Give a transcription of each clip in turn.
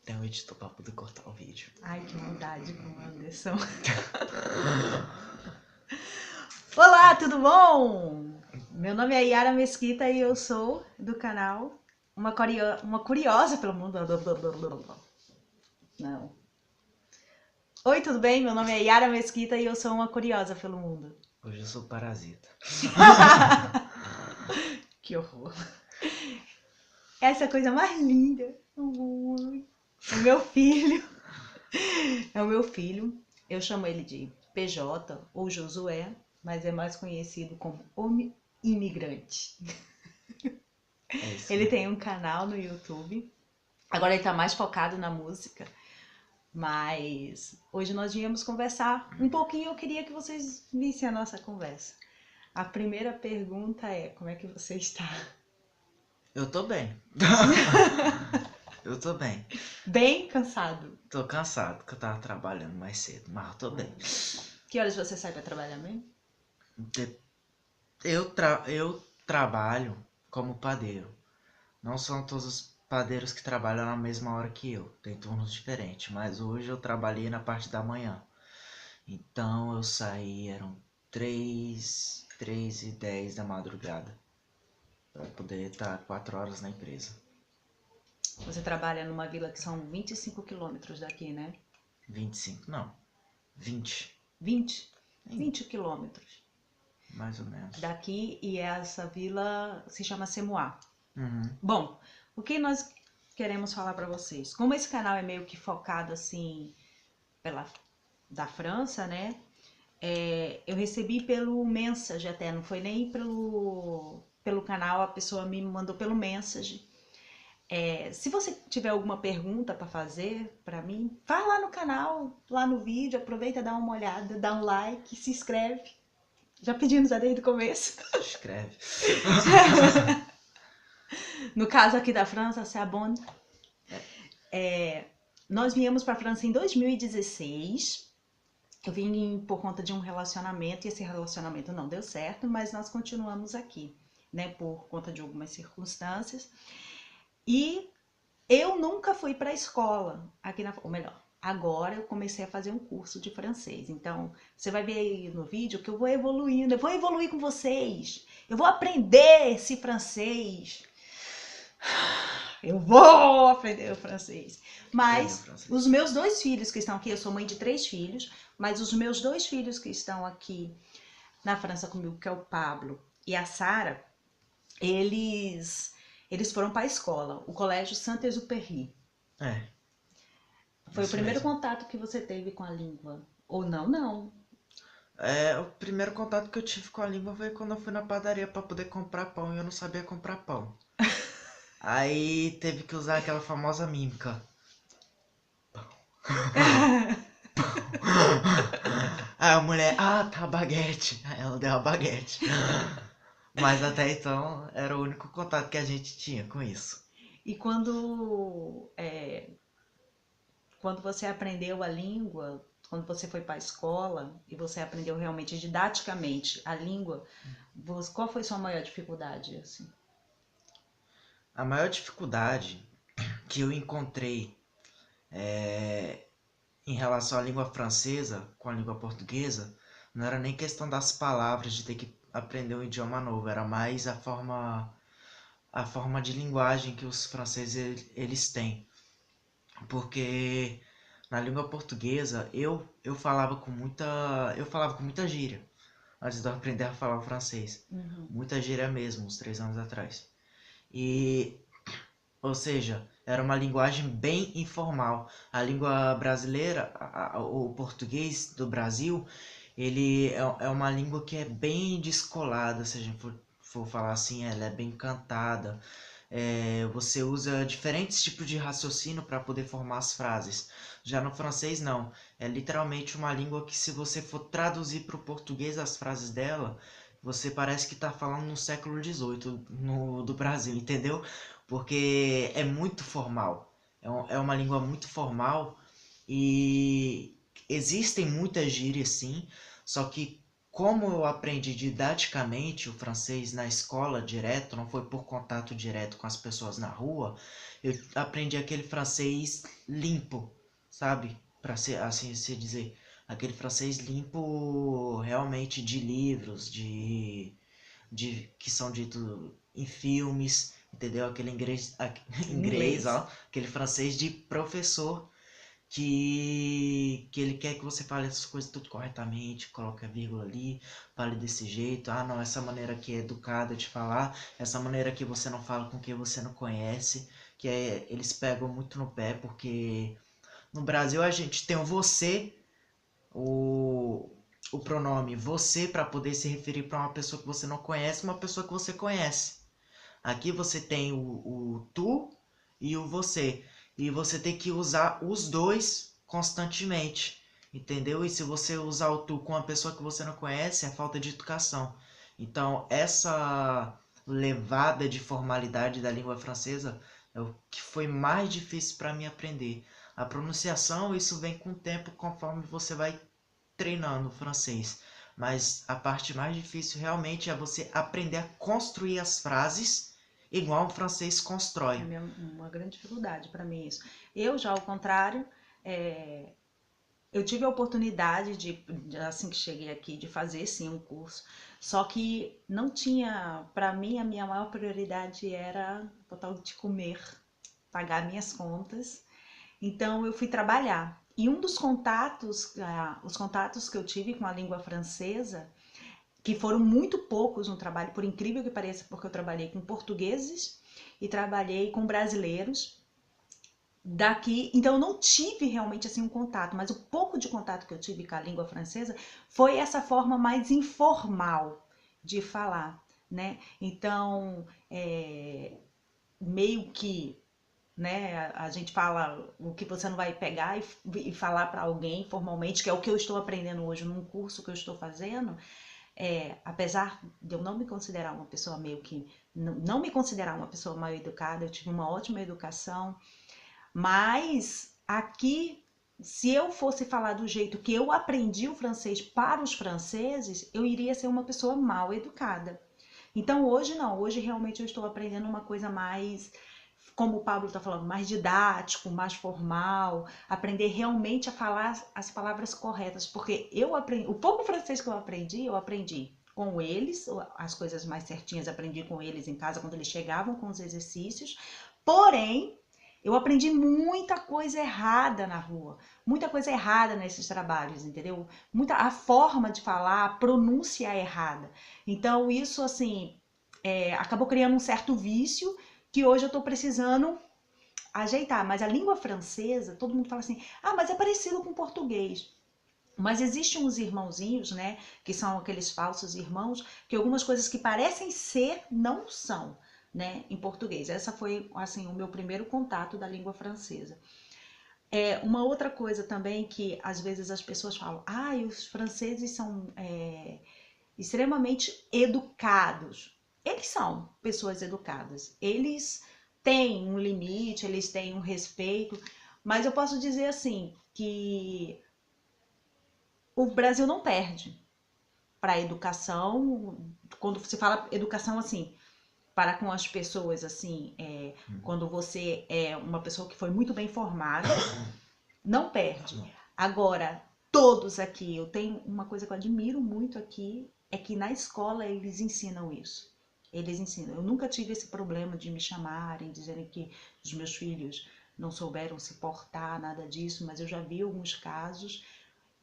Tem um editor pra poder cortar o vídeo. Ai, que maldade com o Anderson. Olá, tudo bom? Meu nome é Yara Mesquita e eu sou do canal Uma Curiosa pelo Mundo. Não. Oi, tudo bem? Meu nome é Yara Mesquita e eu sou uma curiosa pelo mundo. Hoje eu sou parasita. Que horror. Essa é a coisa mais linda. É o meu filho. É o meu filho. Eu chamo ele de PJ ou Josué, mas é mais conhecido como Homem Imigrante. É isso. Ele tem um canal no YouTube. Agora ele tá mais focado na música. Mas hoje nós viemos conversar um pouquinho. Eu queria que vocês vissem a nossa conversa. A primeira pergunta é: como é que você está? Eu tô bem. Eu tô bem. Bem cansado. Tô cansado, porque eu tava trabalhando mais cedo, mas eu tô bem. Que horas você sai pra trabalhar mesmo? Eu trabalho como padeiro. Não são todos os padeiros que trabalham na mesma hora que eu. Tem turnos diferentes, mas hoje eu trabalhei na parte da manhã. Então eu saí, eram 3h10 da madrugada. Pra poder estar 4 horas na empresa. Você trabalha numa vila que são 25 quilômetros daqui, né? 25, não. 20, 20? 20 quilômetros mais ou menos. daqui, e essa vila se chama Semoá. Uhum. Bom, o que nós queremos falar para vocês? Como esse canal é meio que focado assim da França, né? Eu recebi pelo Message até, não foi nem pelo canal, a pessoa me mandou pelo Message. Se você tiver alguma pergunta para fazer para mim, vai lá no canal, lá no vídeo, aproveita, dá uma olhada, dá um like, se inscreve. Já pedimos já desde o começo. Escreve. No caso aqui da França, se abonne. Nós viemos para a França em 2016. Eu vim por conta de um relacionamento e esse relacionamento não deu certo, mas nós continuamos aqui, né, por conta de algumas circunstâncias. E eu nunca fui para a escola aqui ou melhor, agora eu comecei a fazer um curso de francês. Então, você vai ver aí no vídeo que eu vou evoluindo, eu vou evoluir com vocês. Eu vou aprender esse francês. Eu vou aprender o francês. Mas os meus 2 filhos que estão aqui, eu sou mãe de 3 filhos, mas os meus 2 filhos que estão aqui na França comigo, que é o Pablo e a Sara, eles foram para a escola, o Colégio Saint-Exupéry. Foi o primeiro contato que você teve com a língua? Ou não? O primeiro contato que eu tive com a língua foi quando eu fui na padaria para poder comprar pão e eu não sabia comprar pão. Aí teve que usar aquela famosa mímica. Pão. Aí a mulher, tá, baguete. Aí ela deu a baguete. Mas até então era o único contato que a gente tinha com isso. E quando você aprendeu a língua, quando você foi para a escola e você aprendeu realmente didaticamente a língua, qual foi sua maior dificuldade, assim? A maior dificuldade que eu encontrei em relação à língua francesa com a língua portuguesa não era nem questão das palavras, de ter que aprender um idioma novo, era mais a forma de linguagem que os franceses eles têm. Porque na língua portuguesa eu falava com muita gíria antes de eu aprender a falar o francês. Muita gíria mesmo, uns 3 anos atrás. Ou seja, era uma linguagem bem informal. A língua brasileira, o português do Brasil, ele é uma língua que é bem descolada, se a gente for falar assim, ela é bem cantada. Você usa diferentes tipos de raciocínio para poder formar as frases. Já no francês, não. É literalmente uma língua que, se você for traduzir para o português as frases dela, você parece que está falando no século XVIII do Brasil, entendeu? Porque é muito formal. É uma língua muito formal e existem muitas gírias, sim, só que como eu aprendi didaticamente o francês na escola direto, não foi por contato direto com as pessoas na rua, eu aprendi aquele francês limpo, sabe? Para ser assim se dizer, aquele francês limpo realmente de livros, de que são ditos em filmes, entendeu? Aquele inglês, inglês, Inglês. ó, aquele francês de professor que ele quer que você fale essas coisas tudo corretamente, coloque a vírgula ali, fale desse jeito. Ah, não, essa maneira aqui é educada de falar, essa maneira que você não fala com quem você não conhece, que é, eles pegam muito no pé, porque no Brasil a gente tem o você, o, o pronome você para poder se referir para uma pessoa que você não conhece, uma pessoa que você conhece. Aqui você tem o tu e o você. E você tem que usar os dois constantemente. Entendeu? E se você usar o tu com uma pessoa que você não conhece, é falta de educação. Então, essa levada de formalidade da língua francesa é o que foi mais difícil para mim aprender. A pronunciação, isso vem com o tempo conforme você vai treinando o francês. Mas a parte mais difícil realmente é você aprender a construir as frases igual o francês constrói. Uma grande dificuldade para mim isso. Eu já, ao contrário, é, eu tive a oportunidade assim que cheguei aqui, de fazer sim um curso, só que não tinha, para mim, a minha maior prioridade era o tal de comer, pagar minhas contas. Então eu fui trabalhar. E um dos contatos, os contatos que eu tive com a língua francesa, que foram muito poucos no trabalho, por incrível que pareça, porque eu trabalhei com portugueses e trabalhei com brasileiros daqui, então eu não tive realmente assim um contato, mas o pouco de contato que eu tive com a língua francesa foi essa forma mais informal de falar, né? Então, meio que, né, a gente fala o que você não vai pegar e falar para alguém formalmente, que é o que eu estou aprendendo hoje num curso que eu estou fazendo. Apesar de eu não me considerar uma pessoa meio que não me considerar uma pessoa mal educada, eu tive uma ótima educação, mas aqui, se eu fosse falar do jeito que eu aprendi o francês para os franceses, eu iria ser uma pessoa mal educada. Então hoje não, hoje realmente eu estou aprendendo uma coisa mais, como o Pablo está falando, mais didático, mais formal, aprender realmente a falar as palavras corretas, porque eu aprendi, o pouco francês que eu aprendi com eles, as coisas mais certinhas aprendi com eles em casa quando eles chegavam com os exercícios, porém eu aprendi muita coisa errada na rua, muita coisa errada nesses trabalhos, entendeu? A forma de falar, a pronúncia errada. Então isso assim acabou criando um certo vício que hoje eu estou precisando ajeitar. Mas a língua francesa, todo mundo fala assim, ah, mas é parecido com o português. Mas existem uns irmãozinhos, né, que são aqueles falsos irmãos, que algumas coisas que parecem ser, não são, né, em português. Essa foi, assim, o meu primeiro contato da língua francesa. Uma outra coisa também que, às vezes, as pessoas falam, ah, os franceses são extremamente educados. Eles são pessoas educadas. Eles têm um limite, eles têm um respeito, mas eu posso dizer assim que o Brasil não perde para a educação, quando se fala educação assim, para com as pessoas assim, quando você é uma pessoa que foi muito bem formada, não perde. Agora, todos aqui, eu tenho uma coisa que eu admiro muito aqui, é que na escola eles ensinam isso. Eles ensinam. Eu nunca tive esse problema de me chamarem, dizerem que os meus filhos não souberam se portar, nada disso, mas eu já vi alguns casos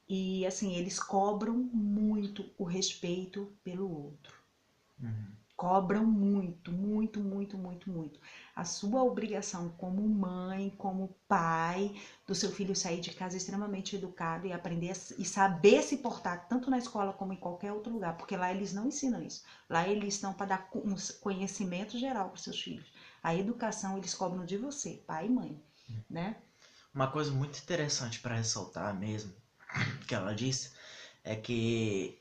e assim, eles cobram muito o respeito pelo outro. Uhum. Cobram muito, muito, muito, muito, muito. A sua obrigação como mãe, como pai, do seu filho sair de casa extremamente educado e aprender e saber se portar tanto na escola como em qualquer outro lugar, porque lá eles não ensinam isso. Lá eles estão para dar um conhecimento geral para os seus filhos. A educação eles cobram de você, pai e mãe, né? Uma coisa muito interessante para ressaltar mesmo, que ela disse, é que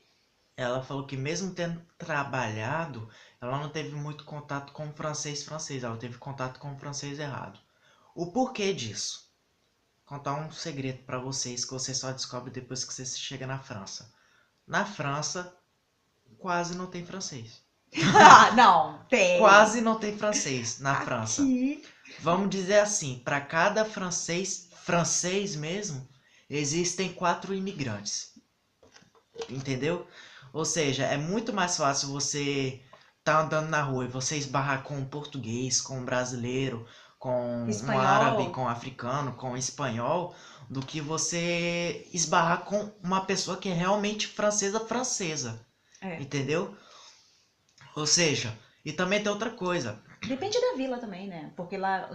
ela falou que mesmo tendo trabalhado, ela não teve muito contato com o francês, ela teve contato com o francês errado. O porquê disso? Contar um segredo para vocês que você só descobre depois que você chega na França. Na França, quase não tem francês. Ah, não, tem. Quase não tem francês na França. Aqui. Vamos dizer assim, para cada francês mesmo, existem 4 imigrantes. Entendeu? Ou seja, é muito mais fácil você tá andando na rua e você esbarrar com um português, com um brasileiro, com um árabe, Espanhol. com um africano, com um espanhol, do que você esbarrar com uma pessoa que é realmente francesa. É. Entendeu? Ou seja, e também tem outra coisa. Depende da vila também, né? Porque lá,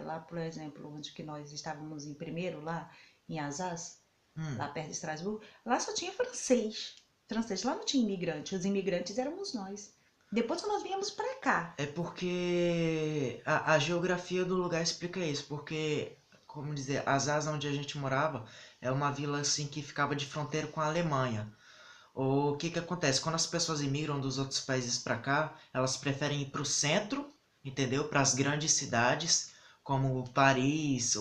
lá, por exemplo, onde que nós estávamos em primeiro, lá em Azaz, Hum, lá perto de Estrasburgo, lá só tinha francês. Francês, lá não tinha imigrante. Os imigrantes éramos nós. Depois que nós viemos pra cá. é porque a geografia do lugar explica isso. Porque, como dizer, Azaz, onde a gente morava, é uma vila assim que ficava de fronteira com a Alemanha. O que que acontece? Quando as pessoas imigram dos outros países para cá, elas preferem ir para o centro, entendeu? Para as grandes cidades, como Paris,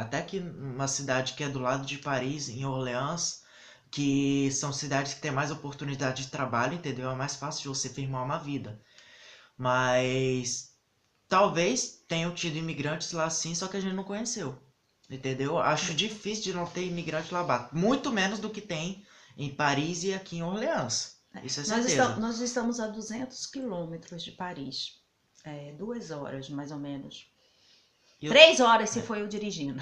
até que uma cidade que é do lado de Paris, em Orleans, que são cidades que têm mais oportunidade de trabalho, entendeu? É mais fácil de você firmar uma vida. Mas talvez tenham tido imigrantes lá sim, só que a gente não conheceu. Entendeu? Acho difícil de não ter imigrante lá. Muito menos do que tem em Paris e aqui em Orleans. Isso é certeza. Nós estamos a 200 quilômetros de Paris. 2 horas, mais ou menos. E, 3 horas se foi eu dirigindo.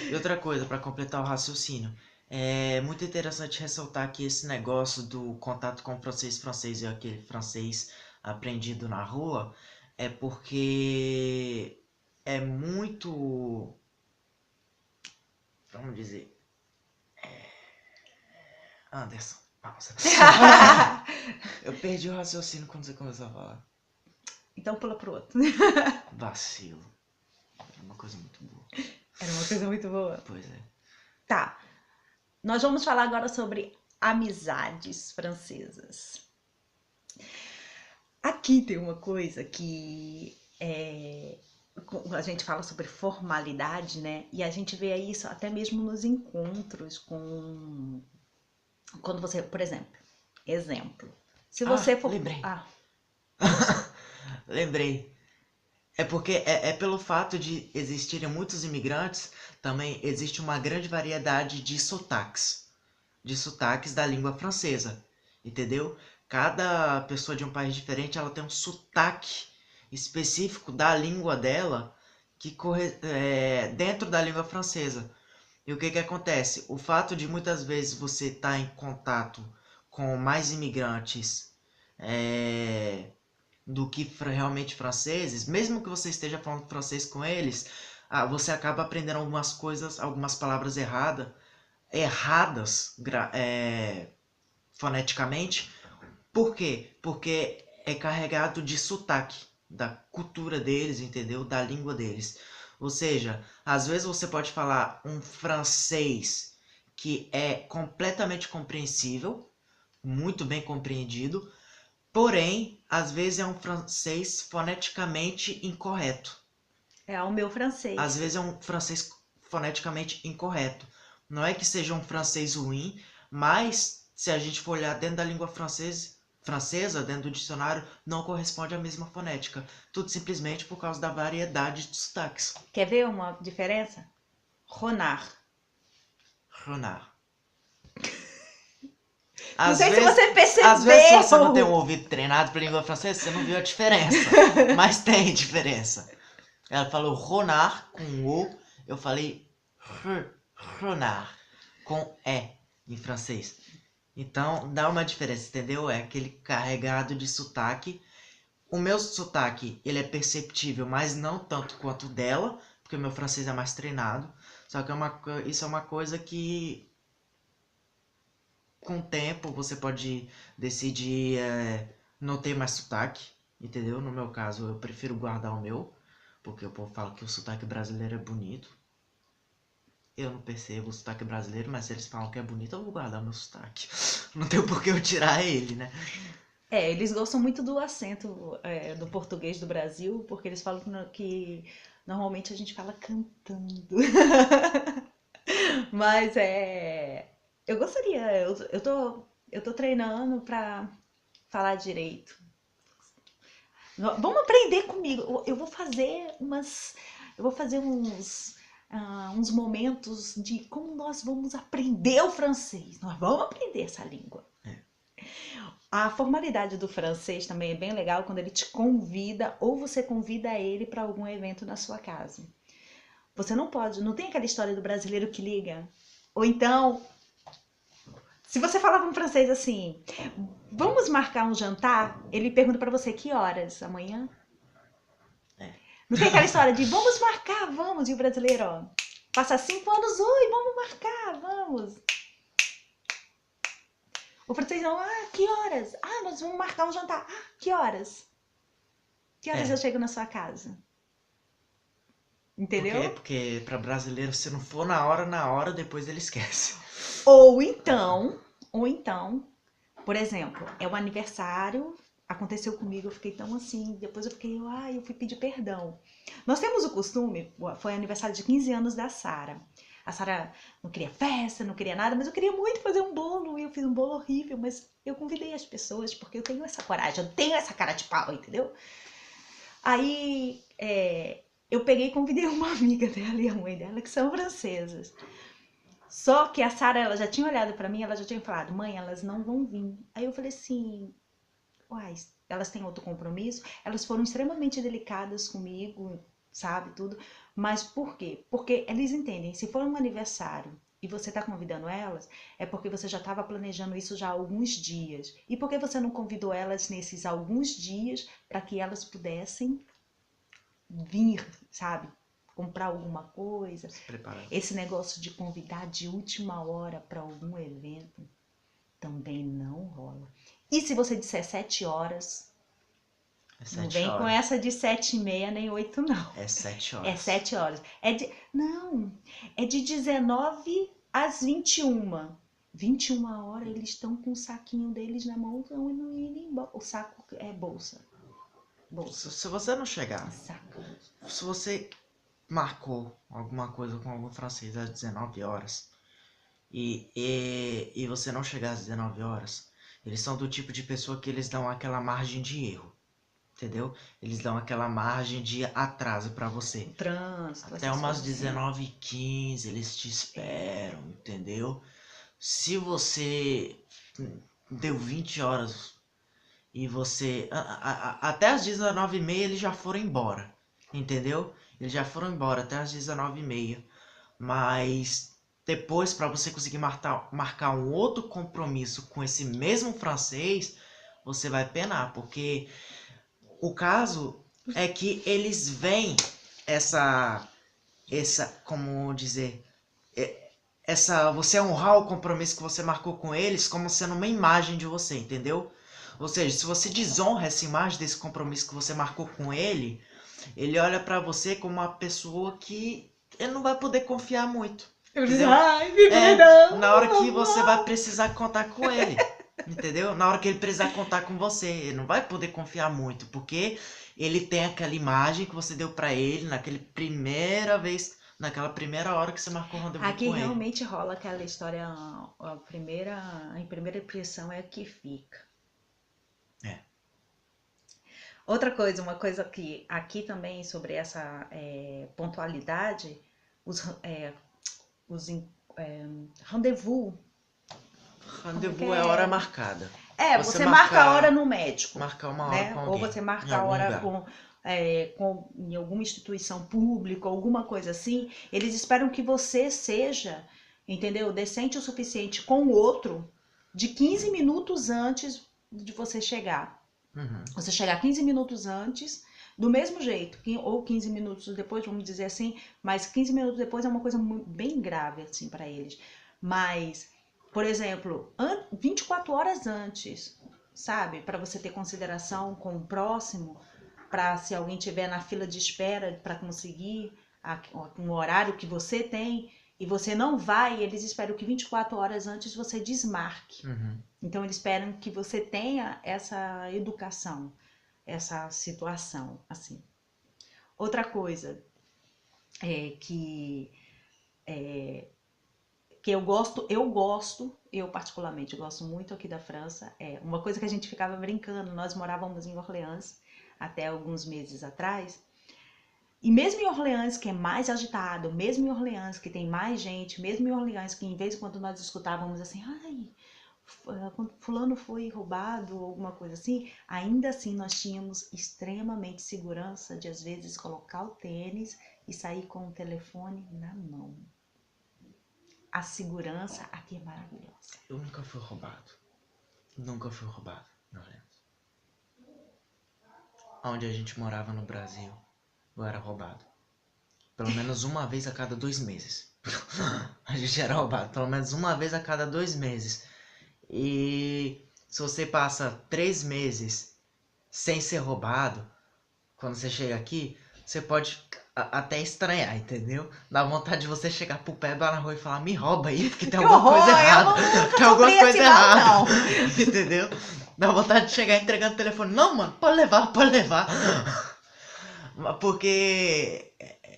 e outra coisa, para completar o raciocínio. É muito interessante ressaltar que esse negócio do contato com o francês e aquele francês aprendido na rua é porque é muito, vamos dizer, Anderson, pausa. Eu perdi o raciocínio quando você começou a falar. Então pula pro outro. Vacilo. É uma coisa muito boa. Era uma coisa muito boa. Pois é. Tá. Nós vamos falar agora sobre amizades francesas. Aqui tem uma coisa que a gente fala sobre formalidade, né? E a gente vê isso até mesmo nos encontros com quando você, por exemplo, se você for, lembrei. Lembrei. É porque é pelo fato de existirem muitos imigrantes, também existe uma grande variedade de sotaques da língua francesa, entendeu? Cada pessoa de um país diferente, ela tem um sotaque específico da língua dela que corre dentro da língua francesa. E o que que acontece? O fato de muitas vezes você estar em contato com mais imigrantes do que realmente franceses, mesmo que você esteja falando francês com eles, você acaba aprendendo algumas coisas, algumas palavras erradas foneticamente. Por quê? Porque é carregado de sotaque da cultura deles, entendeu? Da língua deles. Ou seja, às vezes você pode falar um francês que é completamente compreensível, muito bem compreendido, porém, às vezes é um francês foneticamente incorreto. É o meu francês. Às vezes é um francês foneticamente incorreto. Não é que seja um francês ruim, mas se a gente for olhar dentro da língua francesa, dentro do dicionário, não corresponde à mesma fonética. Tudo simplesmente por causa da variedade de sotaques. Quer ver uma diferença? Renard. Renard. Não sei se você percebeu. Às vezes, se você não tem um ouvido treinado para língua francesa, você não viu a diferença. Mas tem diferença. Ela falou renard com O, eu falei renard com E em francês. Então dá uma diferença, entendeu? É aquele carregado de sotaque. O meu sotaque, ele é perceptível, mas não tanto quanto o dela, porque o meu francês é mais treinado. Só que isso é uma coisa que com o tempo você pode decidir não ter mais sotaque, entendeu? No meu caso, eu prefiro guardar o meu, porque o povo fala que o sotaque brasileiro é bonito. Eu não percebo o sotaque brasileiro, mas se eles falam que é bonito, eu vou guardar meu sotaque. Não tem por que eu tirar ele, né? Eles gostam muito do acento do português do Brasil, porque eles falam que normalmente a gente fala cantando. Mas Eu gostaria, eu tô treinando pra falar direito. Vamos aprender comigo. Eu vou fazer uns momentos de como nós vamos aprender o francês. Nós vamos aprender essa língua. A formalidade do francês também é bem legal quando ele te convida ou você convida ele para algum evento na sua casa. Você não pode, não tem aquela história do brasileiro que liga. Ou então, se você falava em francês assim, vamos marcar um jantar, ele pergunta para você que horas? Amanhã? É. Não tem aquela história de vamos marcar, vamos, e o brasileiro, ó, passa 5 anos, oi, vamos marcar, vamos. O francês não, que horas? Nós vamos marcar um jantar. Que horas? Que horas eu chego na sua casa? Por quê? Entendeu? Porque para brasileiro, se não for na hora, depois ele esquece. Ou então, por exemplo, é o aniversário, aconteceu comigo, eu fiquei tão assim, depois eu fiquei, eu fui pedir perdão. Nós temos o costume, foi aniversário de 15 anos da Sara. A Sara não queria festa, não queria nada, mas eu queria muito fazer um bolo, e eu fiz um bolo horrível, mas eu convidei as pessoas, porque eu tenho essa coragem, eu tenho essa cara de pau, entendeu? Aí, eu peguei e convidei uma amiga dela e a mãe dela, que são francesas. Só que a Sara, ela já tinha olhado pra mim, ela já tinha falado, mãe, elas não vão vir. Aí eu falei assim, uai, elas têm outro compromisso? Elas foram extremamente delicadas comigo, sabe, tudo. Mas por quê? Porque eles entendem, se for um aniversário e você tá convidando elas, é porque você já estava planejando isso já há alguns dias. E por que você não convidou elas nesses alguns dias para que elas pudessem vir, sabe? Comprar alguma coisa. Se preparando. Esse negócio de convidar de última hora para algum evento também não rola. E se você disser 7 horas, É não 7 vem com horas. essa de 7h30 nem 8 não. É 7 horas. É 7 horas. Não, é de 19 às 21. 21 horas eles estão com o saquinho deles na mão, estão indo embora. O saco é bolsa. Bolsa. Se você não chegar, Saco. se você marcou alguma coisa com algum francês às 19 horas e você não chegar às 19 horas, eles são do tipo de pessoa que eles dão aquela margem de erro, entendeu? Eles dão aquela margem de atraso pra você. Trânsito, Até essas umas coisas assim. 19h15 eles te esperam, entendeu? Se você deu 20 horas e você... até as 19h30 eles já foram embora, entendeu? Eles já foram embora até as 19h30. Mas depois, para você conseguir marcar um outro compromisso com esse mesmo francês, você vai penar, porque o caso é que eles veem como dizer, você honrar o compromisso que você marcou com eles como sendo uma imagem de você, entendeu? Ou seja, se você desonra essa imagem desse compromisso que você marcou com ele, ele olha pra você como uma pessoa que ele não vai poder confiar muito. Eu disse, Entendeu? me perdão. Na hora que você vai precisar contar com ele. Entendeu? Na hora que ele precisar contar com você, ele não vai poder confiar muito, porque ele tem aquela imagem que você deu pra ele naquela primeira hora que você marcou o rendezvous Aqui com ele. realmente rola aquela história, a primeira impressão é a que fica. É. Outra coisa, uma coisa que aqui também sobre essa pontualidade, os rendezvous. Rendezvous é hora marcada. Você marca a hora no médico. Marcar uma hora né? com Ou alguém. você marca em a algum hora lugar. em alguma instituição pública, alguma coisa assim. Eles esperam que você seja, entendeu? Decente o suficiente com o outro de 15 minutos antes de você chegar. Uhum. Você chegar 15 minutos antes, do mesmo jeito, ou 15 minutos depois, vamos dizer assim, mas 15 minutos depois é uma coisa bem grave, assim, para eles. Mas, por exemplo, 24 horas antes, sabe? Para você ter consideração com o próximo, para se alguém tiver na fila de espera para conseguir um horário que você tem e você não vai, eles esperam que 24 horas antes você desmarque. Uhum. Então, eles esperam que você tenha essa educação, essa situação, assim. Outra coisa é que que eu particularmente gosto muito aqui da França, é uma coisa que a gente ficava brincando, nós morávamos em Orleans até alguns meses atrás, e mesmo em Orleans, que é mais agitado, mesmo em Orleans, que tem mais gente, mesmo em Orleans, que em vez de quando nós escutávamos assim, ai, quando fulano foi roubado ou alguma coisa assim, ainda assim nós tínhamos extremamente segurança de às vezes colocar o tênis e sair com o telefone na mão. A segurança aqui é maravilhosa. Eu nunca fui roubado. Nunca fui roubado, não lembro. Onde a gente morava no Brasil, eu era roubado. Pelo menos uma vez a cada 2 meses. A gente era roubado pelo menos uma vez a cada 2 meses. E se você passa 3 meses sem ser roubado, quando você chega aqui, você pode até estranhar, entendeu? Dá vontade de você chegar pro pé da rua e falar, me rouba aí, porque tem alguma coisa errada. Tem alguma coisa errada. Entendeu? Dá vontade de chegar entregando o telefone. Não, mano, pode levar, pode levar. Porque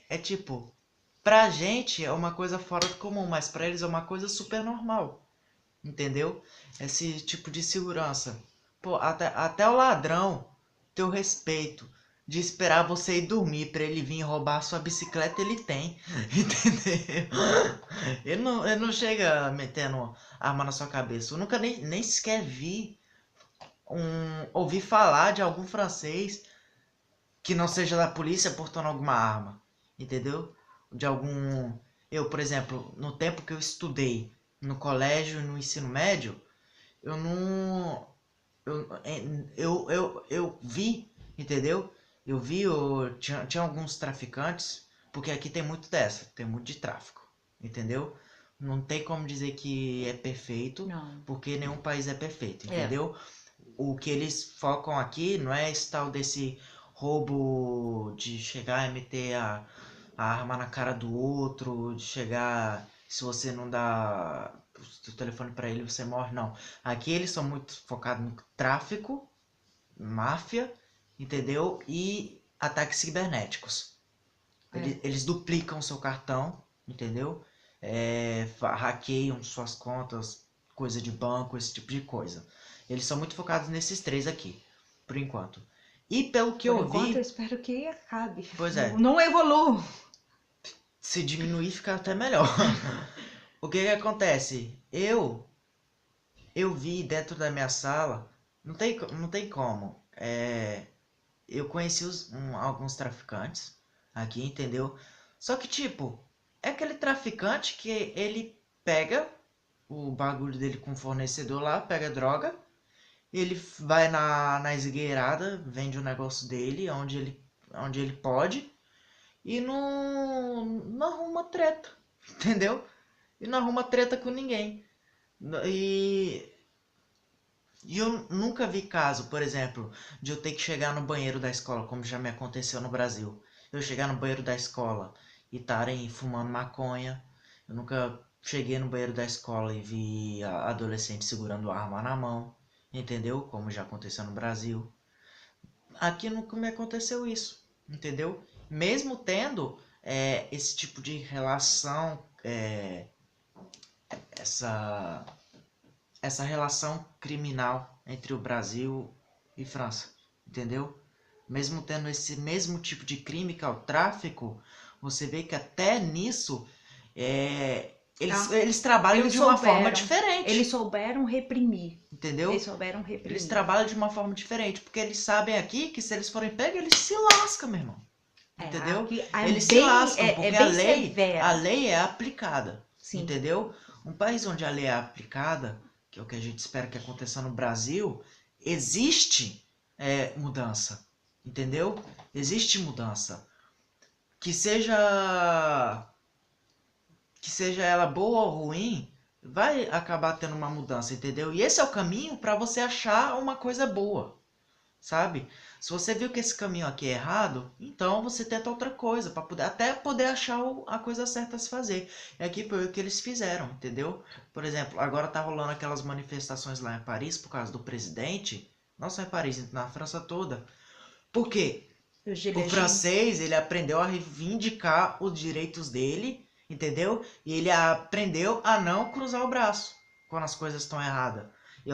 é tipo, pra gente é uma coisa fora do comum, mas pra eles é uma coisa super normal. Entendeu? Esse tipo de segurança. Pô, até o ladrão ter o respeito de esperar você ir dormir pra ele vir roubar a sua bicicleta, ele tem. Entendeu? Ele não chega metendo arma na sua cabeça. Eu nunca nem sequer vi ouvir falar de algum francês que não seja da polícia portando alguma arma. Entendeu? De algum... Eu, por exemplo, no tempo que eu estudei no colégio e no ensino médio, eu não... Eu vi, entendeu? Eu vi, tinha alguns traficantes, porque aqui tem muito dessa, tem muito de tráfico, entendeu? Não tem como dizer que é perfeito, Não. porque nenhum país é perfeito, entendeu? O que eles focam aqui não é esse tal desse roubo de chegar e meter a arma na cara do outro, de chegar, se você não dá o telefone pra ele, você morre, não. Aqui eles são muito focados no tráfico, máfia, entendeu? E ataques cibernéticos. Eles duplicam seu cartão, entendeu? Hackeiam suas contas, coisa de banco, esse tipo de coisa. Eles são muito focados nesses 3 aqui, por enquanto. E pelo que eu vi... eu espero que acabe. Pois é. Não evolua. Se diminuir, fica até melhor. O que acontece? Eu vi dentro da minha sala, não tem como. Eu conheci alguns traficantes aqui, entendeu? Só que, tipo, é aquele traficante que ele pega o bagulho dele com o fornecedor lá, pega droga, ele vai na esgueirada, vende o negócio dele, onde ele pode, e não arruma treta, entendeu? E não arruma treta com ninguém. E eu nunca vi caso, por exemplo, de eu ter que chegar no banheiro da escola, como já me aconteceu no Brasil. Eu chegar no banheiro da escola e estarem fumando maconha. Eu nunca cheguei no banheiro da escola e vi adolescente segurando arma na mão, entendeu? Como já aconteceu no Brasil. Aqui nunca me aconteceu isso, entendeu? Mesmo tendo esse tipo de relação, essa relação criminal entre o Brasil e França, entendeu? Mesmo tendo esse mesmo tipo de crime que é o tráfico, você vê que até nisso eles trabalham de uma forma diferente. Eles souberam reprimir. Entendeu? Eles souberam reprimir. Eles trabalham de uma forma diferente, porque eles sabem aqui que se eles forem pegos, eles se lascam, meu irmão. Entendeu? Eles se lascam, porque a lei é aplicada. Sim. Entendeu? Um país onde a lei é aplicada, que é o que a gente espera que aconteça no Brasil, existe mudança. Entendeu? Existe mudança. Que seja ela boa ou ruim, vai acabar tendo uma mudança, entendeu? E esse é o caminho para você achar uma coisa boa, sabe? Se você viu que esse caminho aqui é errado, então você tenta outra coisa, para até poder achar a coisa certa a se fazer. E aqui foi o que eles fizeram, entendeu? Por exemplo, agora tá rolando aquelas manifestações lá em Paris por causa do presidente. Não só em Paris, na França toda. Por quê? O francês, ele aprendeu a reivindicar os direitos dele, entendeu? E ele aprendeu a não cruzar o braço quando as coisas estão erradas. E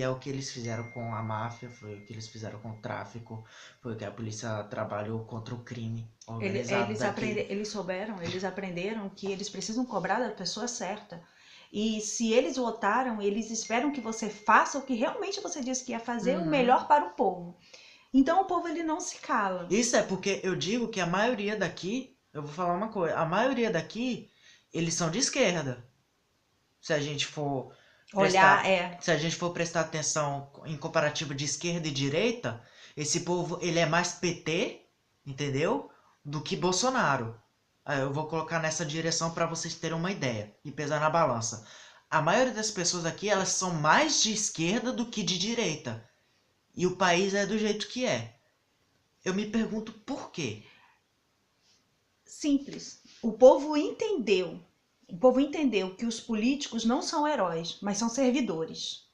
é o que eles fizeram com a máfia, foi o que eles fizeram com o tráfico, foi o que a polícia trabalhou contra o crime organizado daqui. Eles aprenderam que eles precisam cobrar da pessoa certa. E se eles votaram, eles esperam que você faça o que realmente você disse que ia fazer, o melhor para o povo. Então o povo ele não se cala. Isso é porque eu digo que a maioria daqui, eu vou falar uma coisa, a maioria daqui, eles são de esquerda. Se a gente for se a gente for prestar atenção em comparativo de esquerda e direita, esse povo ele é mais PT, entendeu? Do que Bolsonaro. Eu vou colocar nessa direção para vocês terem uma ideia e pesar na balança. A maioria das pessoas aqui, elas são mais de esquerda do que de direita. E o país é do jeito que é. Eu me pergunto por quê. Simples. O povo entendeu. O povo entendeu que os políticos não são heróis, mas são servidores.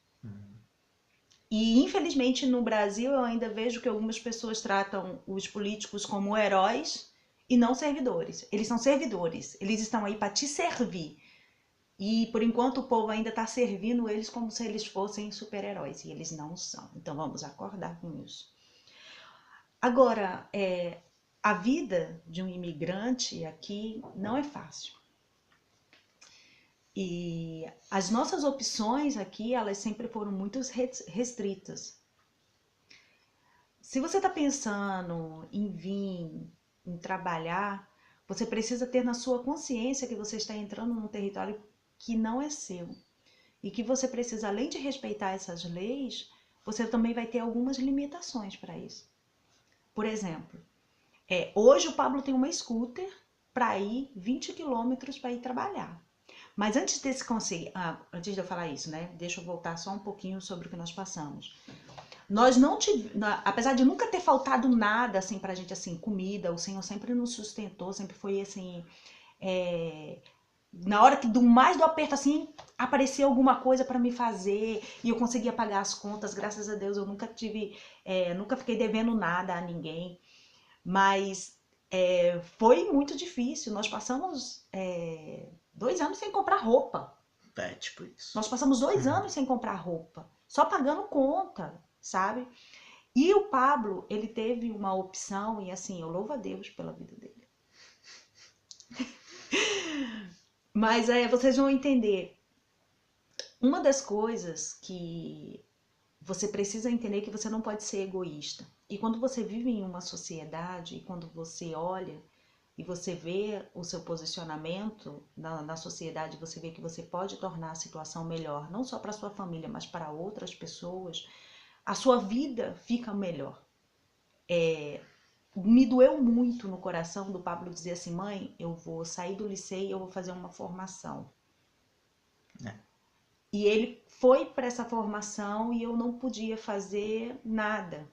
E, infelizmente, no Brasil, eu ainda vejo que algumas pessoas tratam os políticos como heróis e não servidores. Eles são servidores. Eles estão aí para te servir. E, por enquanto, o povo ainda está servindo eles como se eles fossem super-heróis. E eles não são. Então, vamos acordar com isso. Agora, a vida de um imigrante aqui não é fácil. E as nossas opções aqui, elas sempre foram muito restritas. Se você está pensando em vir, em trabalhar, você precisa ter na sua consciência que você está entrando num território que não é seu. E que você precisa, além de respeitar essas leis, você também vai ter algumas limitações para isso. Por exemplo, hoje o Pablo tem uma scooter para ir 20 quilômetros para ir trabalhar. Mas antes desse conselho, antes de eu falar isso, né? Deixa eu voltar só um pouquinho sobre o que nós passamos. Nós não tivemos, apesar de nunca ter faltado nada assim pra gente, assim, comida, o Senhor sempre nos sustentou, sempre foi assim, na hora que do mais do aperto assim, apareceu alguma coisa para me fazer e eu conseguia pagar as contas, graças a Deus eu nunca nunca fiquei devendo nada a ninguém, mas foi muito difícil, nós passamos 2 anos sem comprar roupa. Tipo isso. Nós passamos 2 anos sem comprar roupa, só pagando conta, sabe? E o Pablo, ele teve uma opção, e assim, eu louvo a Deus pela vida dele. Mas vocês vão entender. Uma das coisas que você precisa entender é que você não pode ser egoísta. E quando você vive em uma sociedade, e quando você olha e você vê o seu posicionamento na sociedade, você vê que você pode tornar a situação melhor, não só para sua família, mas para outras pessoas, a sua vida fica melhor. Me doeu muito no coração do Pablo dizer assim, mãe, eu vou sair do liceu e eu vou fazer uma formação. E ele foi para essa formação e eu não podia fazer nada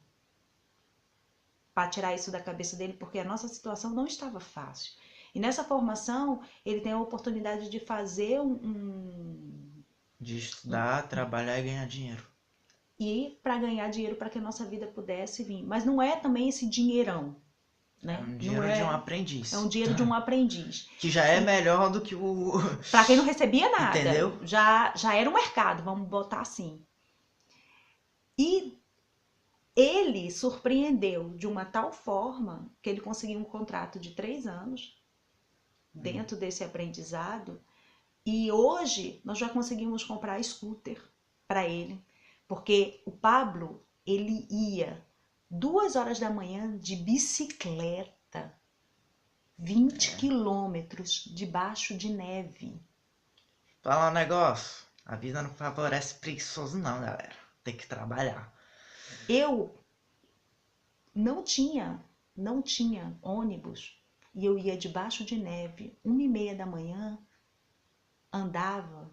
para tirar isso da cabeça dele, porque a nossa situação não estava fácil. E nessa formação, ele tem a oportunidade de fazer de estudar, trabalhar e ganhar dinheiro. E para ganhar dinheiro para que a nossa vida pudesse vir. Mas não é também esse dinheirão, né? É um dinheiro de um aprendiz. É um dinheiro de um aprendiz. Que já é melhor do que o... Para quem não recebia nada. Entendeu? Já era um mercado, vamos botar assim. E ele surpreendeu de uma tal forma que ele conseguiu um contrato de 3 anos dentro desse aprendizado. E hoje nós já conseguimos comprar scooter para ele. Porque o Pablo, ele ia 2 horas da manhã de bicicleta, 20 quilômetros debaixo de neve. Falar um negócio, a vida não favorece preguiçoso não, galera. Tem que trabalhar. Eu não tinha ônibus e eu ia debaixo de neve, 1h30 da manhã, andava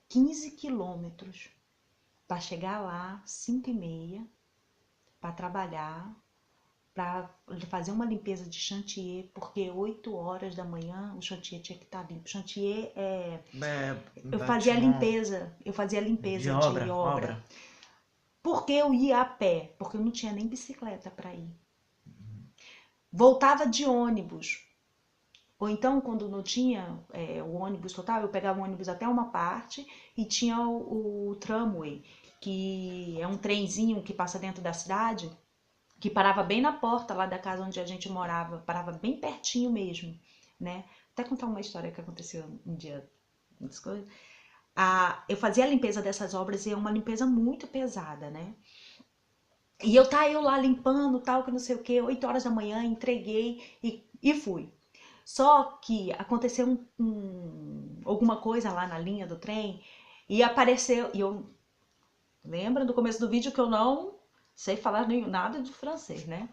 15 quilômetros para chegar lá 5h30 para trabalhar, para fazer uma limpeza de chantier, porque 8 horas da manhã o chantier tinha que estar limpo. Chantier eu fazia limpeza de obra. Porque eu ia a pé, porque eu não tinha nem bicicleta para ir. Voltava de ônibus. Ou então, quando não tinha o ônibus total, eu pegava o ônibus até uma parte e tinha o tramway, que é um trenzinho que passa dentro da cidade, que parava bem na porta lá da casa onde a gente morava, parava bem pertinho mesmo, né? Até contar uma história que aconteceu um dia, umas coisas. Eu fazia a limpeza dessas obras e é uma limpeza muito pesada, né? E eu lá limpando, tal, que não sei o que, 8 horas da manhã, entreguei e fui. Só que aconteceu alguma coisa lá na linha do trem e apareceu, e eu lembro do começo do vídeo que eu não sei falar nada de francês, né?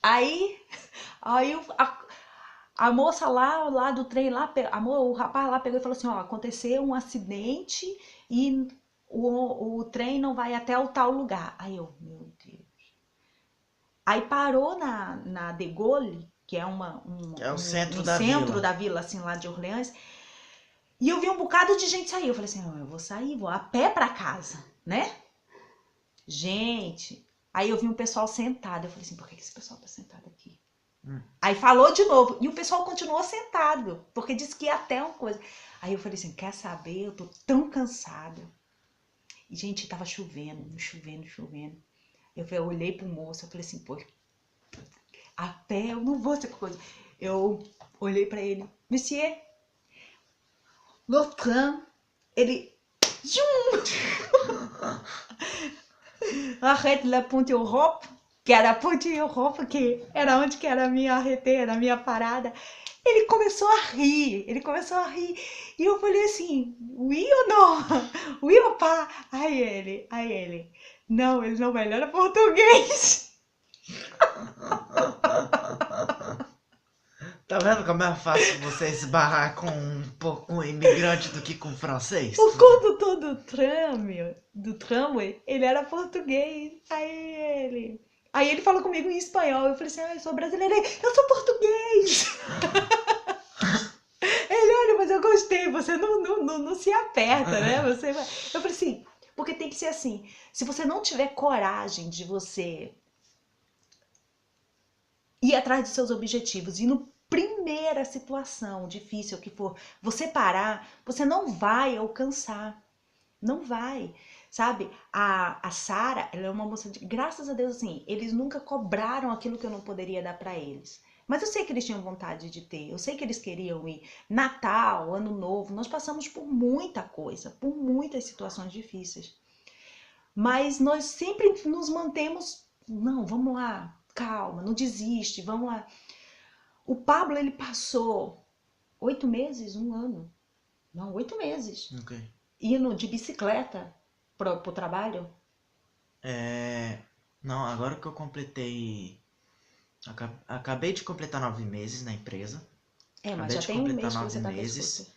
Aí, aí a moça lá do trem, o rapaz lá pegou e falou assim, ó, aconteceu um acidente e o trem não vai até o tal lugar. Aí eu, meu Deus. Aí parou na De Gaulle, que é É o centro um da centro vila. da vila, assim, lá de Orleans, e eu vi um bocado de gente sair. Eu falei assim, não, eu vou sair, vou a pé pra casa, né? Gente, aí eu vi um pessoal sentado. Eu falei assim, por que esse pessoal tá sentado aqui? Aí falou de novo, e o pessoal continuou sentado, porque disse que ia até uma coisa. Aí eu falei assim, quer saber? Eu tô tão cansada. E, gente, tava chovendo, chovendo, chovendo. Eu olhei pro moço, eu falei assim, pô, a pé eu não vou ser coisa. Eu olhei pra ele, Monsieur, le train, ele... Arrête la Ponte Europe, que era a Ponte Europe, que era onde que era a minha arrêté, era a minha parada. Ele começou a rir, e eu falei assim, oui ou não? Oui ou pas? Aí ele, não, ele não melhora português. Tá vendo como é fácil você esbarrar com um imigrante do que com um francês? O condutor do tramway, ele era português. Aí ele falou comigo em espanhol. Eu falei assim, eu sou brasileira. Eu sou português. Ele, olha, mas eu gostei. Você não se aperta, né? Eu falei assim, porque tem que ser assim. Se você não tiver coragem de você ir atrás dos seus objetivos e no primeira situação difícil que for, você parar, você não vai alcançar. Não vai, sabe? A Sara, ela é uma moça de... Graças a Deus, assim, eles nunca cobraram aquilo que eu não poderia dar pra eles. Mas eu sei que eles tinham vontade de ter, eu sei que eles queriam ir. Natal, Ano Novo, nós passamos por muita coisa, por muitas situações difíceis. Mas nós sempre nos mantemos, não, vamos lá, calma, não desiste, vamos lá. O Pablo, ele passou 8 meses, um ano. Não, 8 meses. Ok. Indo de bicicleta pro trabalho. Não, agora que eu completei. Acabei de completar 9 meses na empresa. Mas Acabei já de tem um completar mês que 9 você tá com esse meses. curso.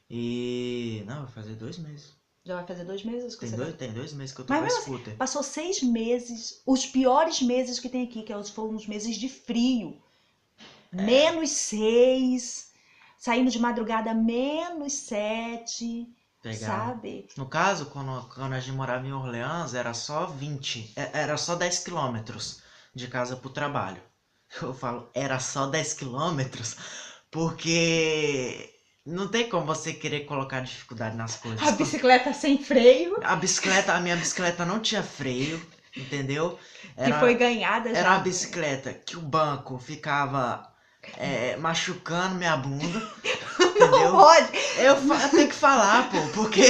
E. Não, vai fazer 2 meses. Já vai fazer 2 meses que você tá... Tem 2 meses que eu tô Mas com a mesmo assim, scooter. passou 6 meses, os piores meses que tem aqui, que foram os meses de frio. -6, saindo de madrugada -7, Legal. sabe? No caso, quando a gente morava em Orleans, era só 20. Era só 10 quilômetros de casa pro trabalho. Eu falo, era só 10 quilômetros, porque não tem como você querer colocar dificuldade nas coisas. A bicicleta sem freio, A minha bicicleta não tinha freio, entendeu? que foi ganhada já. Era uma bicicleta que o banco ficava machucando minha bunda, entendeu? Não pode. Eu tenho que falar, pô, porque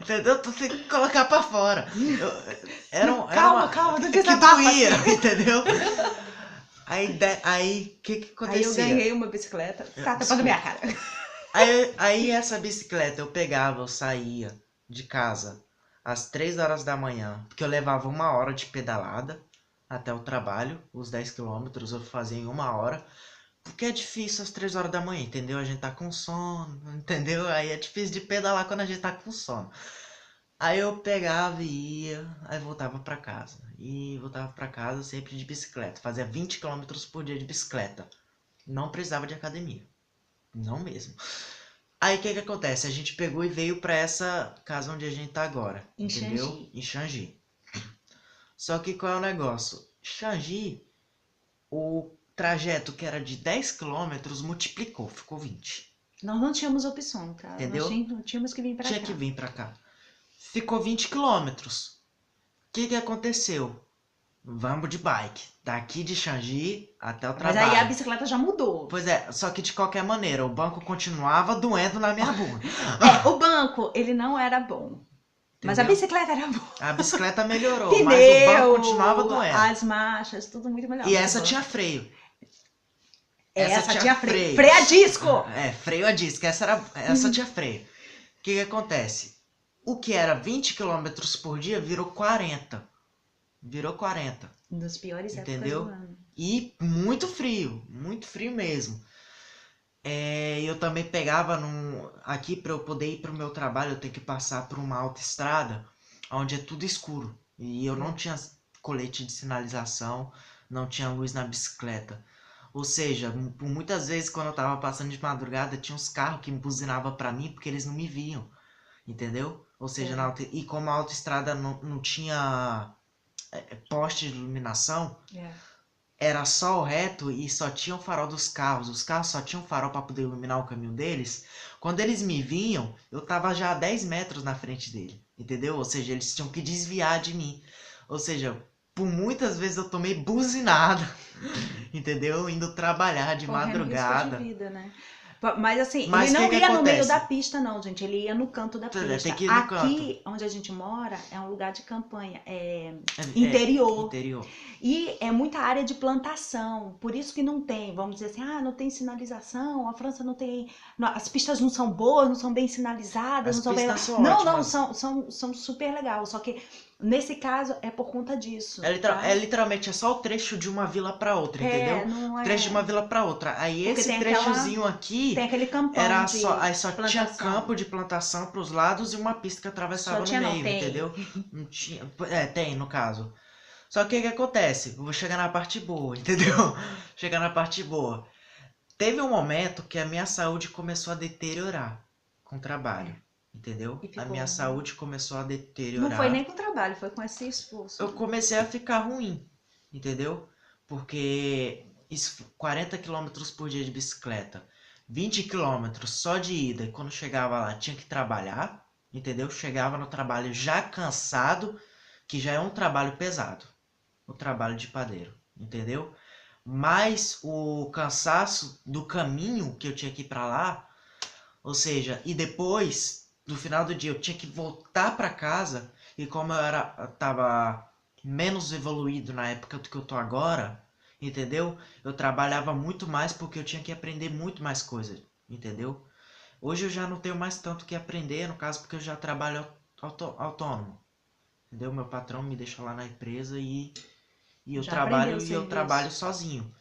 entendeu? Tu tem que colocar pra fora. Calma, não que desabafa doía, assim. entendeu? Aí, o que acontecia? Aí eu ganhei uma bicicleta, tá tapando minha cara. Aí essa bicicleta eu saía de casa às 3 horas da manhã, porque eu levava 1 hora de pedalada até o trabalho, os 10 quilômetros eu fazia em 1 hora, porque é difícil às 3 horas da manhã, entendeu? A gente tá com sono, entendeu? Aí é difícil de pedalar quando a gente tá com sono. Aí eu pegava e ia, aí voltava pra casa. E voltava pra casa sempre de bicicleta, fazia 20 quilômetros por dia de bicicleta. Não precisava de academia. Não mesmo. Aí o que acontece? A gente pegou e veio pra essa casa onde a gente tá agora. Em entendeu? Xangi. Em Xangi. Só que qual é o negócio? Xangi, trajeto que era de 10 quilômetros multiplicou, ficou 20. Nós não tínhamos opção, cara. Entendeu? Nós tínhamos que vir pra Tinha cá. que vir pra cá. Ficou 20 quilômetros. O que aconteceu? Vamos de bike. Daqui de Xangi até o trabalho. Mas aí a bicicleta já mudou. Pois é, só que de qualquer maneira, o banco continuava doendo na minha bunda. O banco, ele não era bom. Mas a Entendeu? bicicleta era boa. A bicicleta melhorou, Pneu, mas o banco continuava doendo. as marchas, tudo muito melhor. E essa tinha freio. Essa tinha freio. Freio a disco! Freio a disco. Essa tinha freio. O que acontece? O que era 20 km por dia virou 40. Virou 40. Nos piores entendeu? épocas do ano. E muito frio mesmo. Eu também pegava aqui para eu poder ir para o meu trabalho, eu tenho que passar por uma autoestrada onde é tudo escuro. E eu não tinha colete de sinalização, não tinha luz na bicicleta. Ou seja, por muitas vezes quando eu tava passando de madrugada, tinha uns carros que me buzinavam para mim porque eles não me viam. Entendeu? Ou seja, e como a autoestrada não tinha poste de iluminação, era só o reto e só tinha o farol dos carros. Os carros só tinham farol para poder iluminar o caminho deles. Quando eles me vinham, eu tava já a 10 metros na frente dele. Entendeu? Ou seja, eles tinham que desviar de mim. Ou seja, por muitas vezes eu tomei buzinada. Entendeu? Indo trabalhar de madrugada. Risco de vida, né? Mas assim, Mas ele não que ia no acontece? meio da pista, não, gente. Ele ia no canto da pista. Tem que ir no Aqui, canto. onde a gente mora, é um lugar de campanha. Interior. Interior. E é muita área de plantação. Por isso que não tem, vamos dizer assim, não tem sinalização, a França não tem. As pistas não são boas, não são bem sinalizadas, As não são bem. pistas são Não, ótimas. são super legais. Só que nesse caso é por conta disso. Literalmente é só o trecho de uma vila para outra, entendeu? Não é... Trecho de uma vila para outra. Aí porque esse trechozinho aqui tem aquele campão era de aí só plantação. tinha campo de plantação para os lados e uma pista que atravessava no meio, tem. entendeu? Não tinha, tem no caso. Só que o que acontece? Eu vou chegar na parte boa, entendeu? Chegar na parte boa. Teve um momento que a minha saúde começou a deteriorar com o trabalho. Entendeu? A minha saúde começou a deteriorar. Não foi nem com o trabalho, foi com esse esforço. Eu comecei a ficar ruim, entendeu? Porque 40 km por dia de bicicleta, 20 km só de ida, e quando chegava lá tinha que trabalhar, entendeu? Chegava no trabalho já cansado, que já é um trabalho pesado, o trabalho de padeiro, entendeu? Mas o cansaço do caminho que eu tinha que ir para lá, ou seja, e depois no final do dia eu tinha que voltar para casa, e como eu tava menos evoluído na época do que eu tô agora, entendeu? Eu trabalhava muito mais porque eu tinha que aprender muito mais coisas, entendeu? Hoje eu já não tenho mais tanto que aprender, no caso, porque eu já trabalho autônomo, entendeu? Meu patrão me deixa lá na empresa e eu trabalho sozinho.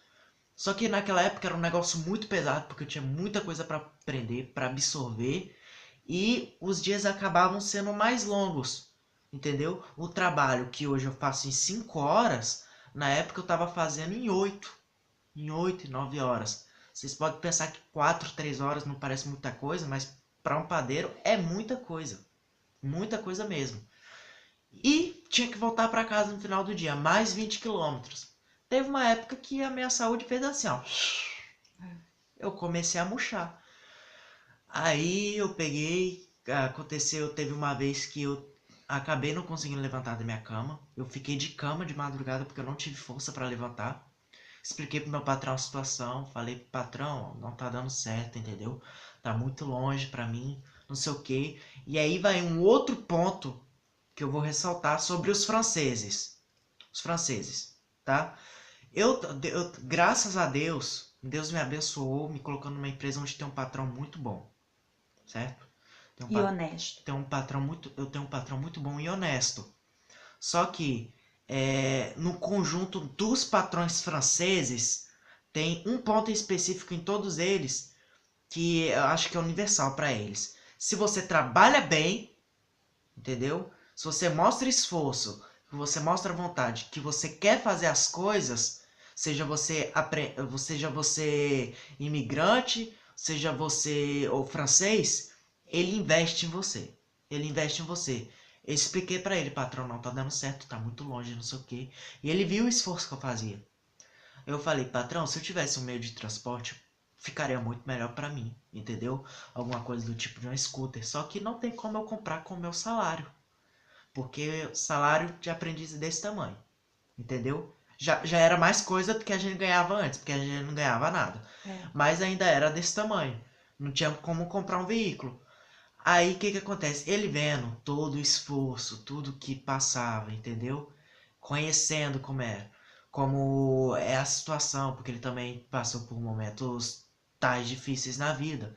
Só que naquela época era um negócio muito pesado, porque eu tinha muita coisa para aprender, para absorver, e os dias acabavam sendo mais longos, entendeu? O trabalho que hoje eu faço em 5 horas, na época eu estava fazendo em 8 e 9 horas. Vocês podem pensar que 4, 3 horas não parece muita coisa, mas para um padeiro é muita coisa mesmo. E tinha que voltar para casa no final do dia, mais 20 quilômetros. Teve uma época que a minha saúde fez assim, ó. Eu comecei a murchar. Aí eu peguei, teve uma vez que eu acabei não conseguindo levantar da minha cama. Eu fiquei de cama de madrugada porque eu não tive força para levantar. Expliquei pro meu patrão a situação, falei, patrão, não tá dando certo, entendeu? Tá muito longe pra mim, não sei o que. E aí vai um outro ponto que eu vou ressaltar sobre os franceses. Os franceses, tá? Graças a Deus, Deus me abençoou, me colocando numa empresa onde tem um patrão muito bom. Certo? E honesto. Eu tenho um patrão muito bom e honesto. Só que no conjunto dos patrões franceses tem um ponto específico em todos eles que eu acho que é universal para eles. Se você trabalha bem, entendeu? Se você mostra esforço, que você mostra vontade, que você quer fazer as coisas, seja você imigrante, seja você ou francês, ele investe em você. Ele investe em você. Eu expliquei pra ele, patrão, não tá dando certo, tá muito longe, não sei o quê. E ele viu o esforço que eu fazia. Eu falei, patrão, se eu tivesse um meio de transporte, ficaria muito melhor pra mim, entendeu? Alguma coisa do tipo de um scooter. Só que não tem como eu comprar com o meu salário. Porque salário de aprendiz é desse tamanho, entendeu? Já era mais coisa do que a gente ganhava antes, porque a gente não ganhava nada. É. Mas ainda era desse tamanho. Não tinha como comprar um veículo. Aí o que que acontece? Ele vendo todo o esforço, tudo que passava, entendeu? Conhecendo como é a situação, porque ele também passou por momentos tais difíceis na vida.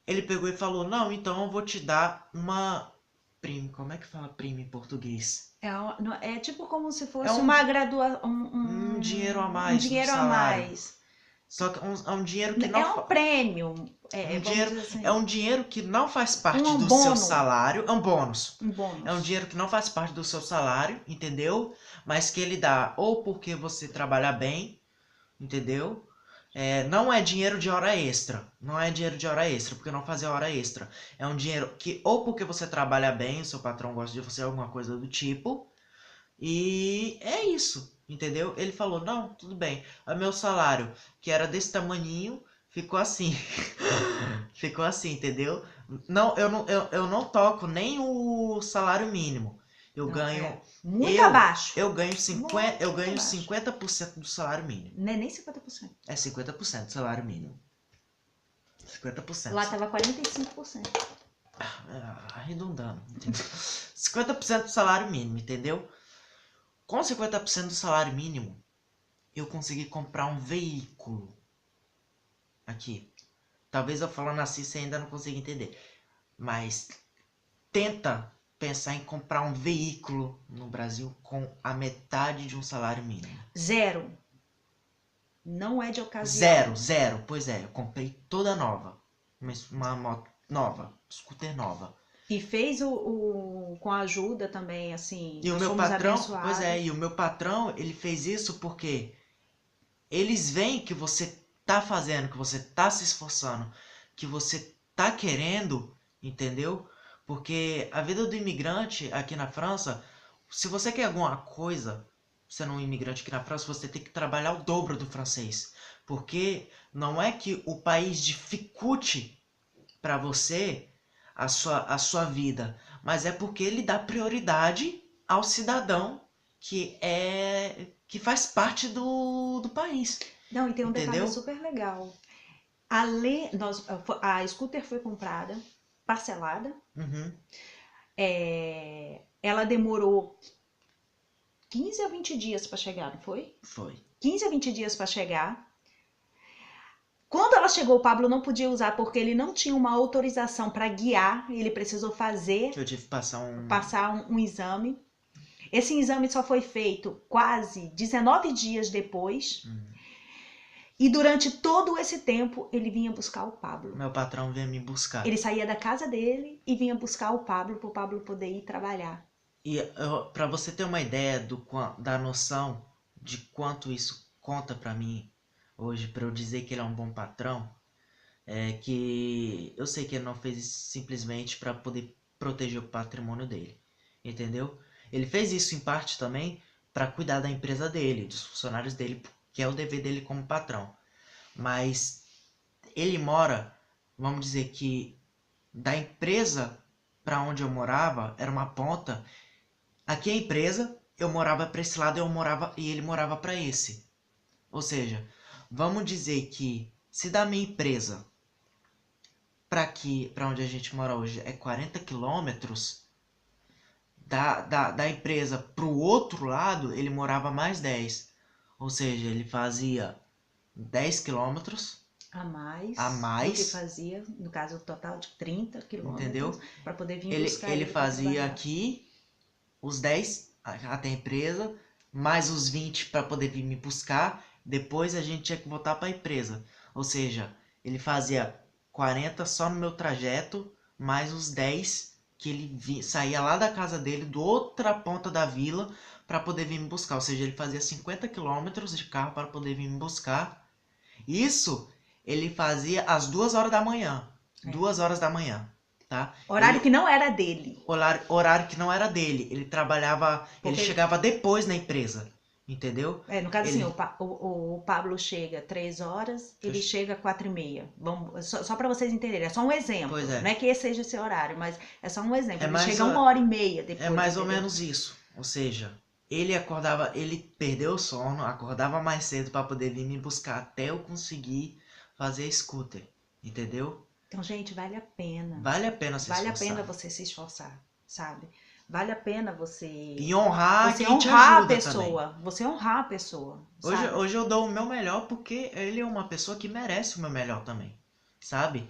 Ele pegou e falou: Não, então eu vou te dar uma prime. Como é que fala prime em português? É tipo como se É fosse um, uma graduação, um dinheiro a um mais no dinheiro a salário. mais. Só que é um dinheiro que não É um prêmio, um vamos dinheiro dizer assim, é um dinheiro que não faz parte um do seu bônus, salário, é um bônus. um É um bônus. dinheiro que não faz parte do seu salário, entendeu? Mas que ele dá ou porque você trabalha bem, entendeu? Não é dinheiro de hora extra. Não é dinheiro de hora extra, porque eu não fazia hora extra. É um dinheiro que ou porque você trabalha bem, o seu patrão gosta de você, alguma coisa do tipo. E é isso, entendeu? Ele falou, não, tudo bem. O meu salário, que era desse tamaninho, ficou assim. Ficou assim, entendeu? Não, eu não toco nem o salário mínimo. Eu Não, ganho. muito Eu, abaixo. eu Muito ganho abaixo. 50% do salário mínimo. Não é nem 50%. É 50% do salário mínimo. 50%. Lá tava 45%. Arredondando, entendeu? 50% do salário mínimo, entendeu? Com 50% do salário mínimo, eu consegui comprar um veículo. Aqui. Talvez eu falando assim você ainda não consiga entender. Mas tenta pensar em comprar um veículo no Brasil com a metade de um salário mínimo. Zero. Não é de ocasião. Zero, zero. Pois é, eu comprei toda nova. Uma moto nova, scooter nova. E fez com a ajuda também, assim, E o nós meu fomos patrão, pois abençoados. é, e o meu patrão, ele fez isso porque eles veem que você tá fazendo, que você tá se esforçando, que você tá querendo, entendeu? Porque a vida do imigrante aqui na França, se você quer alguma coisa, sendo um imigrante aqui na França, você tem que trabalhar o dobro do francês. Porque não é que o país dificulte para você a sua vida, mas é porque ele dá prioridade ao cidadão que faz parte do país. Não, e tem um detalhe Entendeu? super legal. A scooter foi comprada, parcelada. Uhum. Ela demorou 15 a 20 dias para chegar, não foi? Foi. 15 a 20 dias para chegar. Quando ela chegou, o Pablo não podia usar porque ele não tinha uma autorização para guiar. Ele precisou Eu tive que passar um exame. Esse exame só foi feito quase 19 dias depois. E durante todo esse tempo, ele vinha buscar o Pablo. Meu patrão veio me buscar. Ele saía da casa dele e vinha buscar o Pablo para o Pablo poder ir trabalhar. E para você ter uma ideia da noção de quanto isso conta para mim hoje, para eu dizer que ele é um bom patrão, é que eu sei que ele não fez isso simplesmente para poder proteger o patrimônio dele, entendeu? Ele fez isso em parte também para cuidar da empresa dele, dos funcionários dele, que é o dever dele como patrão. Mas ele mora, vamos dizer que da empresa para onde eu morava era uma ponta. Aqui é a empresa, eu morava para esse lado, e ele morava para esse. Ou seja, vamos dizer que se da minha empresa para onde a gente mora hoje é 40 quilômetros, da empresa para o outro lado ele morava mais 10. Ou seja, ele fazia 10 quilômetros a a mais do que mais, fazia, no caso, o total de 30 quilômetros, entendeu? para poder vir Ele, buscar ele ele pra fazia trabalhar. aqui os 10 até a empresa, mais os 20 para poder vir me buscar. Depois a gente tinha que voltar para a empresa. Ou seja, ele fazia 40 só no meu trajeto, mais os 10 que ele saía lá da casa dele, do outra ponta da vila, para poder vir me buscar. Ou seja, ele fazia 50 quilômetros de carro para poder vir me buscar. Isso ele fazia às 2 horas da manhã. 2 horas da manhã. Tá? Horário que não era dele. Horário que não era dele. Ele trabalhava. Ele chegava depois na empresa. entendeu? No caso assim, Ele, o Pablo chega 3 horas, eu- ele chega 4h30. Vamos, só para vocês entenderem, é só um exemplo. pois Não é que esse seja o seu horário, mas é só um exemplo. é Ele mais, chega 1h30 é depois, mais ou entendeu? menos isso. Ou seja, ele acordava, ele perdeu o sono, acordava mais cedo para poder vir me buscar até eu conseguir fazer scooter, entendeu? Então, gente, vale a pena. Vale a pena se Vale a pena esforçar. você se esforçar, sabe? Vale a pena E honrar você quem te honrar a ajuda também. pessoa, você honrar a pessoa, Hoje, sabe? hoje eu dou o meu melhor porque ele é uma pessoa que merece o meu melhor também, sabe?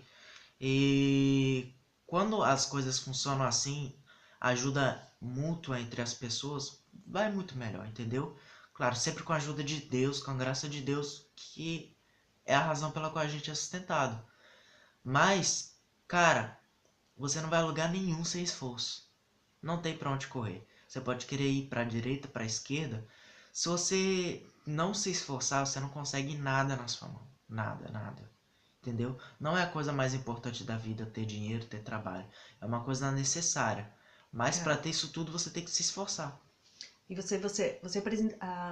E quando as coisas funcionam assim, ajuda mútua entre as pessoas, vai muito melhor, entendeu? Claro, sempre com a ajuda de Deus, com a graça de Deus, que é a razão pela qual a gente é sustentado. Mas, cara, você não vai a lugar nenhum sem esforço. Não tem pra onde correr. Você pode querer ir pra direita, pra esquerda. Se você não se esforçar, você não consegue nada na sua mão. Nada, nada. Entendeu? Não é a coisa mais importante da vida ter dinheiro, ter trabalho. É uma coisa necessária. Mas É. para ter isso tudo, você tem que se esforçar. E você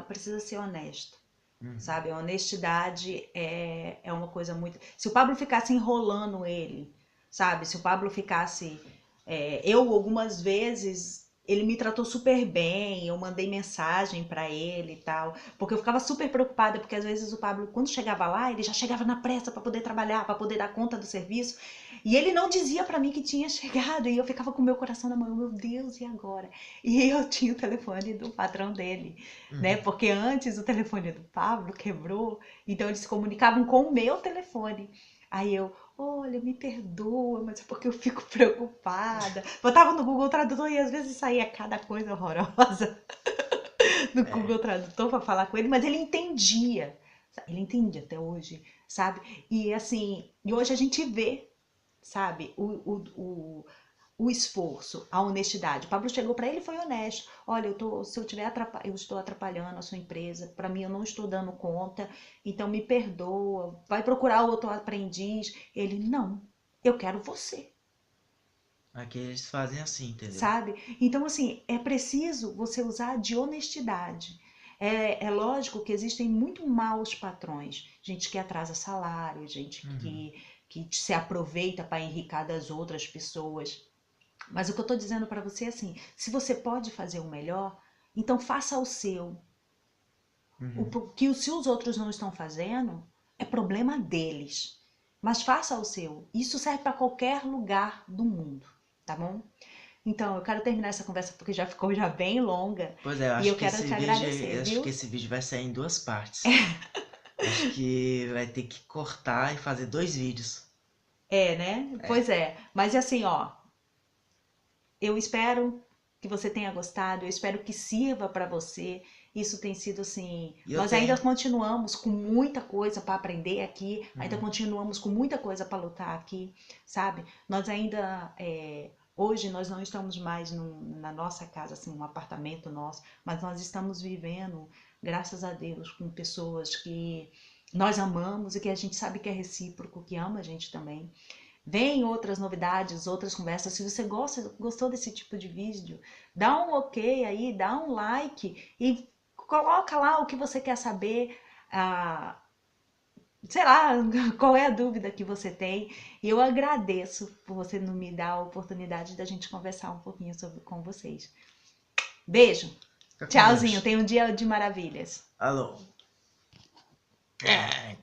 precisa ser honesto, Uhum. sabe? A honestidade é uma coisa muito. Se o Pablo ficasse enrolando ele, sabe? Se o Pablo ficasse. Eu, algumas vezes, ele me tratou super bem, eu mandei mensagem pra ele e tal, porque eu ficava super preocupada, porque às vezes o Pablo, quando chegava lá, ele já chegava na pressa pra poder trabalhar, pra poder dar conta do serviço, e ele não dizia pra mim que tinha chegado, e eu ficava com o meu coração na mão, meu Deus, e agora? E eu tinha o telefone do patrão dele, né? Uhum. Porque antes o telefone do Pablo quebrou, então eles se comunicavam com o meu telefone. Aí eu, olha, me perdoa, mas é porque eu fico preocupada. Botava no Google Tradutor e às vezes saía cada coisa horrorosa no É. Google Tradutor para falar com ele, mas ele entendia. Ele entende até hoje, sabe? E assim, e hoje a gente vê, sabe, o esforço, a honestidade. O Pablo chegou para ele e foi honesto. Olha, se eu tiver eu estou atrapalhando a sua empresa, para mim eu não estou dando conta, então me perdoa, vai procurar outro aprendiz. Ele, não, eu quero você, Aqui eles fazem assim, entendeu? sabe? Então, assim, é preciso você usar de honestidade. É lógico que existem muito maus patrões, gente que atrasa salário, gente Uhum. que se aproveita para enricar das outras pessoas. Mas o que eu estou dizendo para você é assim: se você pode fazer o melhor, então faça o seu. Uhum. Se os outros não estão fazendo, é problema deles. Mas faça o seu. Isso serve para qualquer lugar do mundo, tá bom? Então, eu quero terminar essa conversa porque já ficou já bem longa Pois é, eu e acho eu que quero esse te vídeo, agradecer, eu acho que viu? esse vídeo vai sair em duas partes. Acho que vai ter que cortar e fazer 2 vídeos. Né? É. Pois é. Mas assim, ó, eu espero que você tenha gostado, eu espero que sirva para você. Isso tem sido assim. E eu Nós ainda tenho. continuamos com muita coisa para aprender aqui, ainda Uhum. continuamos com muita coisa para lutar aqui, sabe? Nós ainda. Hoje nós não estamos mais na nossa casa, assim, um apartamento nosso, mas nós estamos vivendo, graças a Deus, com pessoas que nós amamos e que a gente sabe que é recíproco, que ama a gente também. Vem outras novidades, outras conversas. Se você gostou desse tipo de vídeo, dá um ok aí, dá um like e coloca lá o que você quer saber. Ah, sei lá, qual é a dúvida que você tem. E eu agradeço por você não me dar a oportunidade da gente conversar um pouquinho com vocês. Beijo. Fica com Tchauzinho. Deus. Tenha um dia de maravilhas. Alô. É.